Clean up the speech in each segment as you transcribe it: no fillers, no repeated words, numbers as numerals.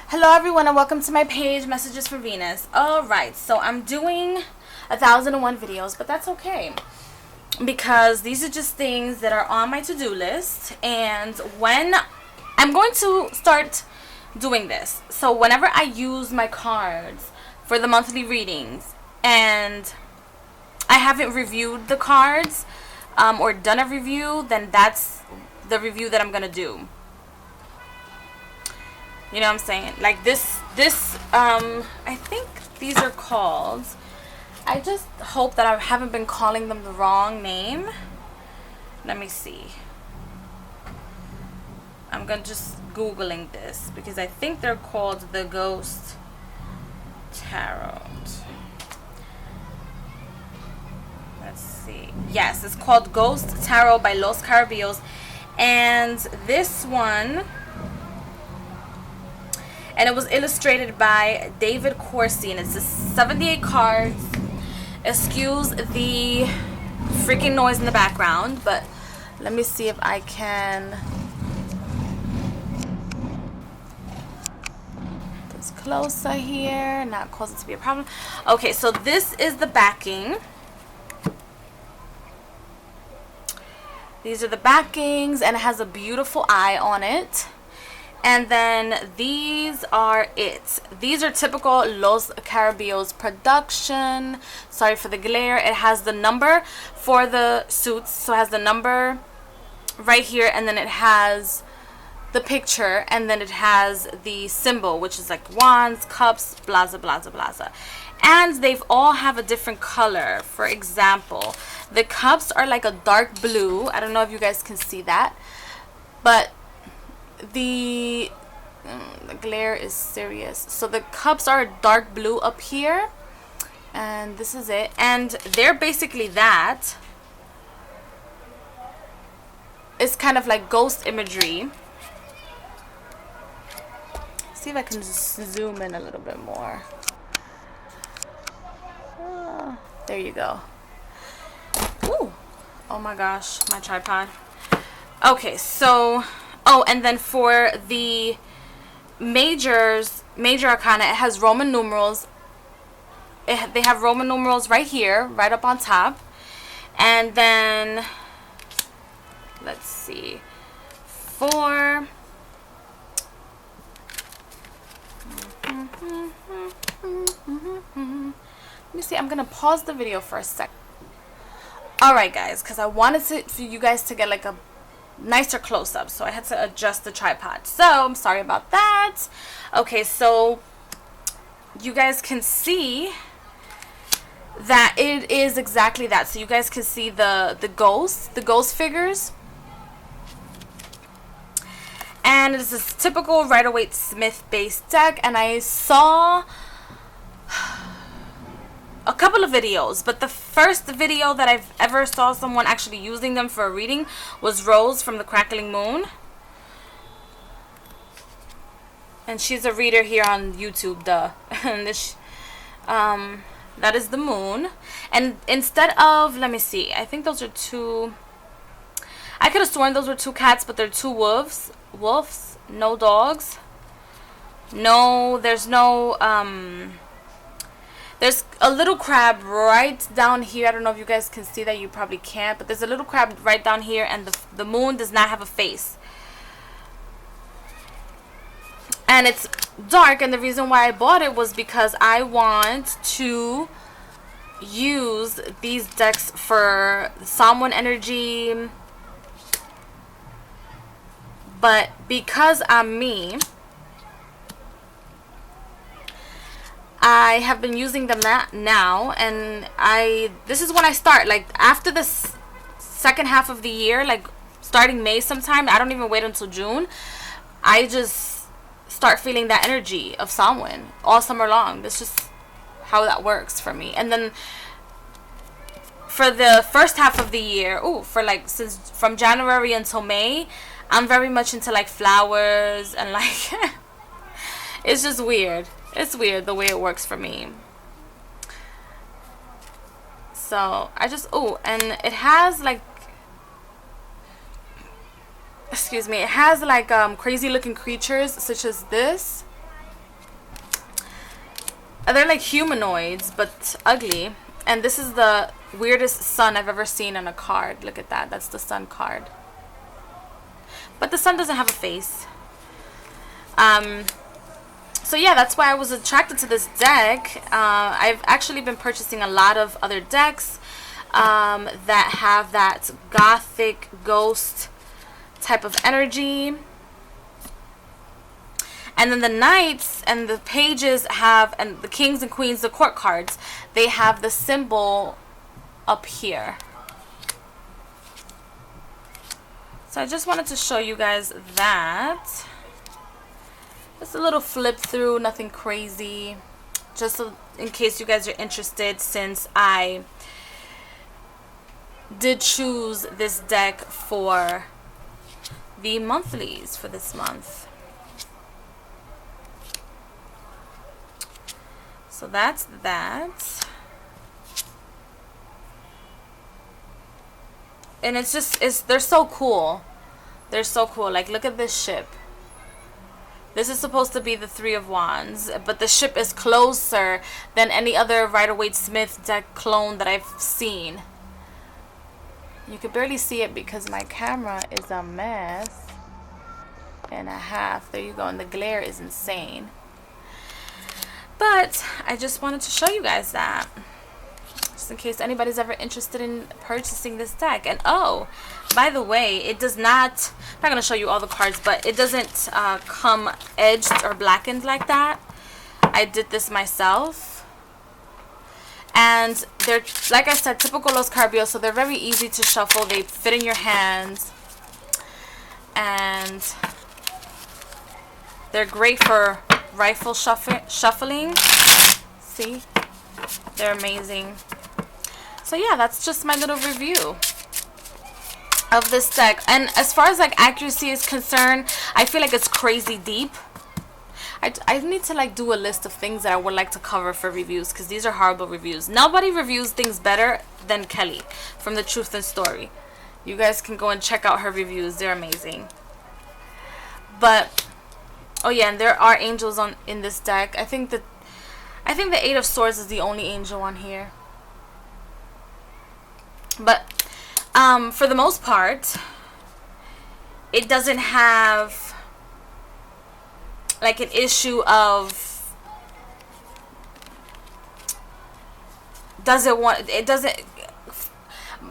Hello everyone and welcome to my page, Messages for Venus. Alright, so I'm doing 1001 videos, but that's okay. Because these are just things that are on my to-do list. And when I'm going to start doing this. So whenever I use my cards for the monthly readings and I haven't reviewed the cards or done a review, then that's the review that I'm going to do. You know what I'm saying? Like this, I think these are called, I just hope that I haven't been calling them the wrong name. Let me see. I'm going to just Googling this because I think they're called the Ghost Tarot. Let's see. Yes, it's called Ghost Tarot by Los Scarabeos. And this one, and it was illustrated by David Corsi, and it's just 78 cards. Excuse the freaking noise in the background, but let me see if I can get this closer here, not cause it to be a problem. Okay, so this is the backing. These are the backings, and it has a beautiful eye on it. And then these are it. These are typical Los Scarabeos production. Sorry for the glare. It has the number for the suits. So it has the number right here. And then it has the picture. And then it has the symbol, which is like wands, cups, blaza, blaza, blaza. And they've all have a different color. For example, the cups are like a dark blue. I don't know if you guys can see that. But the glare is serious. So the cups are dark blue up here, and this is it. And they're basically that. It's kind of like ghost imagery. See if I can just zoom in a little bit more. There you go. Ooh. Oh my gosh, my tripod. Okay, so oh, and then for the major arcana, it has Roman numerals. They have Roman numerals right here, right up on top. And then, let's see, let me see, I'm going to pause the video for a sec. Alright guys, because I wanted for you guys to get like a nicer close-up, so I had to adjust the tripod, so I'm sorry about that. Okay, so you guys can see that it is exactly that. So you guys can see the ghost figures, and it's this typical Rider-Waite-Smith based deck. And I saw a couple of videos, but the first video that I've ever saw someone actually using them for a reading was Rose from the Crackling Moon, and she's a reader here on YouTube, duh. And this, that is the moon. And instead of, let me see, I think those are two, I could have sworn those were two cats, but they're two wolves, no dogs, no, there's no, there's a little crab right down here. I don't know if you guys can see that. You probably can't. But there's a little crab right down here. And the moon does not have a face. And it's dark. And the reason why I bought it was because I want to use these decks for Someone energy. But because I'm me, I have been using them now, and this is when I start, like after the second half of the year, like starting May sometime. I don't even wait until June. I just start feeling that energy of Samhain all summer long. That's just how that works for me. And then for the first half of the year, for like from January until May, I'm very much into like flowers and like it's just weird. It's weird the way it works for me. So I just, and it has like, excuse me, it has like crazy looking creatures such as this. They're like humanoids, but ugly. And this is the weirdest sun I've ever seen on a card. Look at that. That's the sun card. But the sun doesn't have a face. So yeah, that's why I was attracted to this deck. I've actually been purchasing a lot of other decks that have that gothic ghost type of energy. And then the knights and the pages have, and the kings and queens, the court cards, they have the symbol up here. So I just wanted to show you guys that. Just a little flip through, nothing crazy. Just so, in case you guys are interested, since I did choose this deck for the monthlies for this month. So that's that. And it's just, they're so cool. They're so cool. Like, look at this ship. This is supposed to be the Three of Wands, but the ship is closer than any other Rider-Waite-Smith deck clone that I've seen. You can barely see it because my camera is a mess and a half. There you go. And the glare is insane. But I just wanted to show you guys that, just in case anybody's ever interested in purchasing this deck. And oh, by the way, it does not, I'm not going to show you all the cards, but it doesn't come edged or blackened like that. I did this myself. And they're, like I said, typical Los Scarabeo, so they're very easy to shuffle. They fit in your hands. And they're great for rifle shuffling. See? They're amazing. So yeah, that's just my little review of this deck. And as far as like accuracy is concerned, I feel like it's crazy deep. I need to like do a list of things that I would like to cover for reviews, because these are horrible reviews. Nobody reviews things better than Kelly from The Truth and Story. You guys can go and check out her reviews. They're amazing. But oh yeah, and there are angels in this deck. I think the Eight of Swords is the only angel on here. But for the most part, it doesn't have like an issue of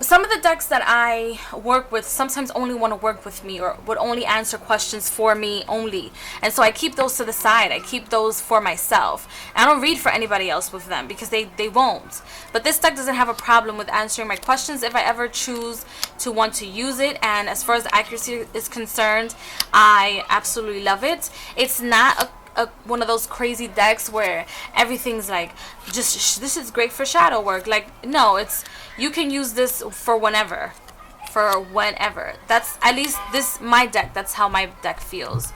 some of the decks that I work with sometimes only want to work with me, or would only answer questions for me only. And so I keep those to the side. I keep those for myself. I don't read for anybody else with them because they won't. But this deck doesn't have a problem with answering my questions if I ever choose to want to use it. And as far as the accuracy is concerned, I absolutely love it. It's not one of those crazy decks where everything's like, just this is great for shadow work. Like, no, it's, you can use this for whenever. That's, at least this, my deck, that's how my deck feels.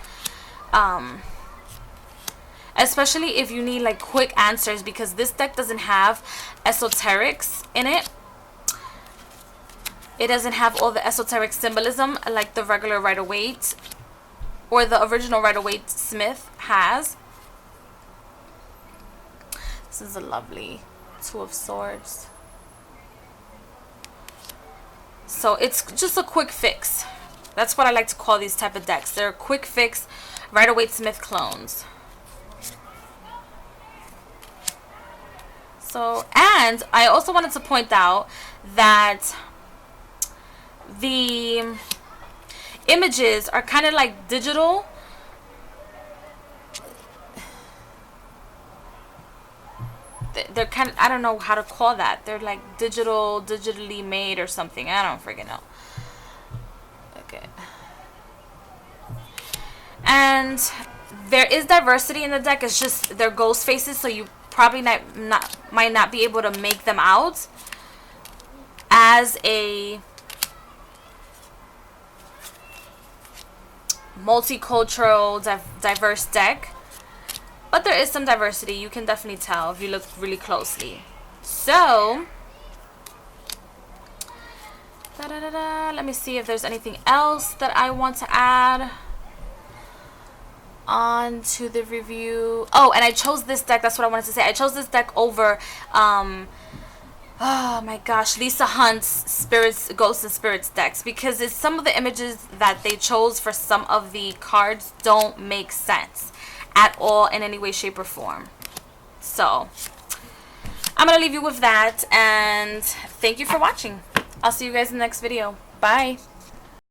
Especially if you need like quick answers, because this deck doesn't have esoterics in it. It doesn't have all the esoteric symbolism like the regular Rider-Waite or the original Rider-Waite-Smith has. This is a lovely Two of Swords. So it's just a quick fix. That's what I like to call these type of decks. They're quick fix Rider-Waite-Smith clones. So, and I also wanted to point out that the images are kind of like digital. They're kind of, I don't know how to call that. They're like digitally made or something. I don't freaking know. Okay. And there is diversity in the deck. It's just they're ghost faces, so you probably might not be able to make them out as a multicultural, diverse deck. But there is some diversity. You can definitely tell if you look really closely. So, let me see if there's anything else that I want to add. on to the review. Oh, and I chose this deck. That's what I wanted to say. I chose this deck over oh my gosh, Lisa Hunt's Spirits, Ghosts and Spirits decks, because it's some of the images that they chose for some of the cards don't make sense at all in any way, shape, or form. So I'm gonna leave you with that, and thank you for watching. I'll see you guys in the next video. Bye.